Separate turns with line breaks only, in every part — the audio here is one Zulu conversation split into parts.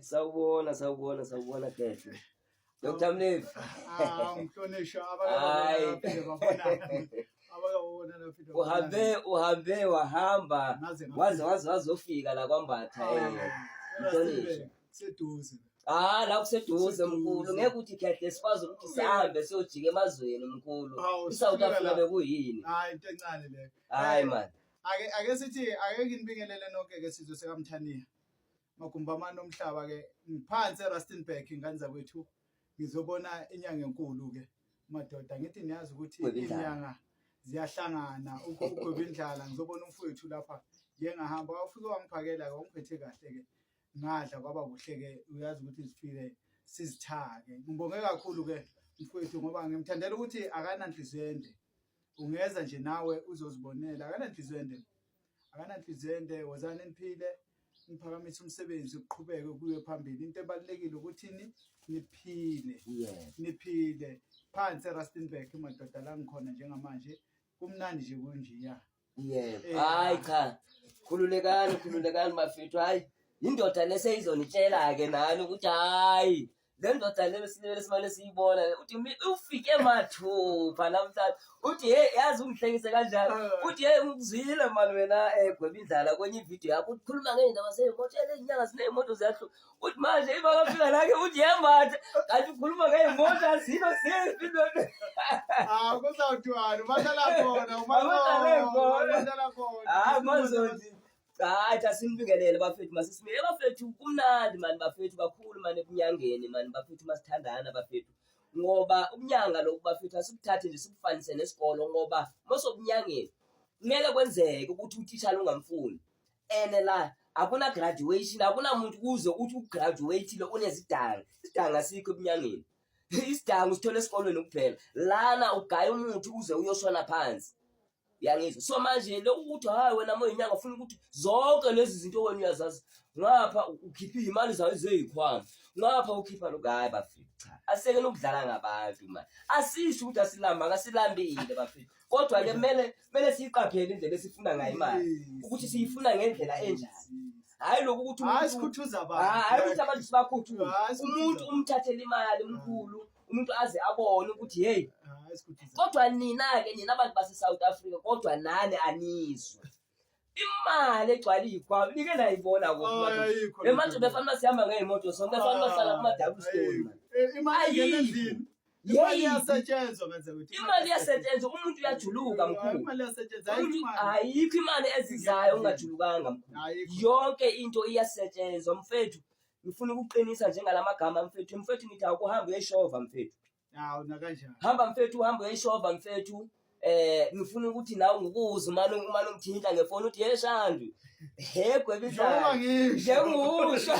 Sawubona Kehle. Dr. Mlevi.
Ngihlonishwa abakabona
Uhambe wahamba wazofika la kwaMbatha Ngihlonishwa.
Seduze.
La kuseduze mkhulu ngeke uthi Kehle sikwazi ukuthi sihambe siyojika emazweni mkhulu. iSouth Africa bekuyini?
Hayi into encane le.
Hayi man.
Ake sithi ake nginibingelele nonke ke sizwe sekaMthaniya. Magumbamani omhlaba ke ngiphansi eRustenburg inganza kwethu ngizobona inyanga enkulu ke madoda ngithi niyazi ukuthi inyanga ziyahlangana ukugwebindlala ngizobona umfowethu lapha ngengahamba wafika wangiphakela ke ungiphethe kahle ke ngadla kwaba kuhle ke uyazi ukuthi sifike sizithake ngibonge kakhulu ke mfowethu ngoba ngimthandela ukuthi akananhliziyo ende ungeza nje nawe uzozibonela akananhliziyo ende wozana niphile niphakamisa umsebenzi uqhubeke kuye phambili into ebalekile ukuthi niphile phansi eRustenburg madoda la ngikhona njengamanje kumnandi nje kunjiya
hayi cha khululekani bafethu hayi indoda leseyizonitshela ke nani ukuthi hayi le ndoda lesimane siyibona uthi ufike mathupha namhlanje uthi yazi ungihlekise kanjani uthi ngikuzwile manje wena gwebindlala kwenye ivideo yakho ukhuluma ngendaba zemoto lezinyanga zinemoto ziyahluka uthi manje ibakafika la ke uthi yembathe kanti ukhuluma ngemoto azino sesiphindo
kuzawuthiwani bahlala khona
mazothi hayi asinibingelele bafethu masisimile bafethu kumnandi mani bafethu kakhulu mani ebunyangeni mani bafethu masithandana bafethu ngoba umnyanga lokhu bafethu asikuthathe nje sikufanise nesikolo ngoba mosobunyangeni kumele kwenzeke ukuthi utitshala ungamfuni la akuna graduation akuna muntu kuze uthi ugraduate unezidanga isidanga sikho ebunyangeni isidanga usithola esikolweni kuphela lana ugaya umuntu uze uyoshona phansi yangizwa so manje lokuthi hayi wena moyinyanga ufuna ukuthi zonke lezi zinto wena uyazazi ngapha ukhipha imali zayo eziyikhwama ngapha ukhipha lokayi bafethu cha asekele ukudlala ngabantu manje asisho ukuthi asilamba ngasilambile bafethu kodwa ke kumele siyiqaphele indlela esifuna ngayo imali ukuthi siyifuna ngendlela enjani hayi lokho ukuthi
asikhuthuza abantu
hayi ukuthi abantu sibakhuthuza umuntu umthathele imali emkhulu umuntu aze abone ukuthi hey kodwa nina abantu base-South Africa kodwa nani anizwe imali egcwala ikhwama nike nayibona kodwa manje befana sihamba ngeemoto sonke befana bahlala kuma-double stone
imali iyasetshenzwa
imali iyasetshenzwa umuntu uyajuluka mkhulu ayikho imali ezizayo ungajulukanga mkhulu yonke into iyasetshenzwa mfethu ngifuna ukuqinisa njengalamagama mfethu ngithi akuhambe uyeshova mfethu
kanjani
hamba mfethu uhambe uyeshova mfethu ngifuna ukuthi nawe ngikuze umane ungithinta ngefoni uthi yeshandu gwebindlala ngiyamusha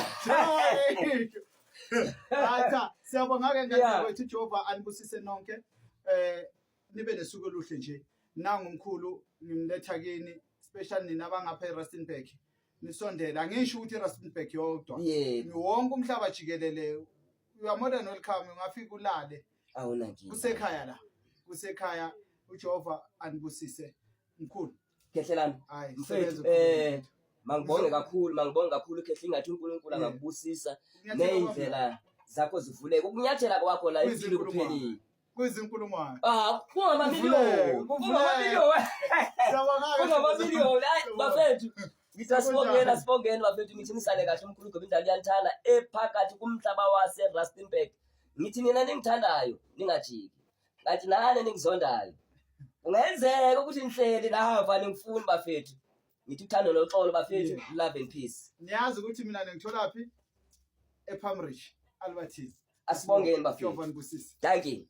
siyabonga ke ngathi Jehova anibusise nonke nibe nesuku oluhle nje nangu mkhulu ngimletha kini special nina abangapha eRustenburg nisondela angisho ukuthi eRustenburg yodwa wonke umhlaba jikelele you are more than welcome ungafika ulale
awunankinga
kusekhaya uJehova anibusise mkhulu
Kehlelani mfethu mangibonge kakhulu Kehle ingathi uNkulunkulu angakubusisa neindlela zakho zivuleke ukunyathela kwakho la impilo kuphelile
kuyizinkulungwane
kungamamiliyoni bafethu ngithi sibongeni bafethu ngithi nisale kahle umkhulu gwebindlala uyanithanda ephakathi kumhlaba wase-Rustenburg ngithi nina ningithandayo ningajiki ngathi nani ningizondayo ungenzeka ukuthi nihleli lapha ningifuni bafethu ngithi uthando noxolo bafethu love and peace
niyazi ukuthi mina ngithola phi ePalmridge Albertine
asibongeni bafethu
Jehova nibusise
thank you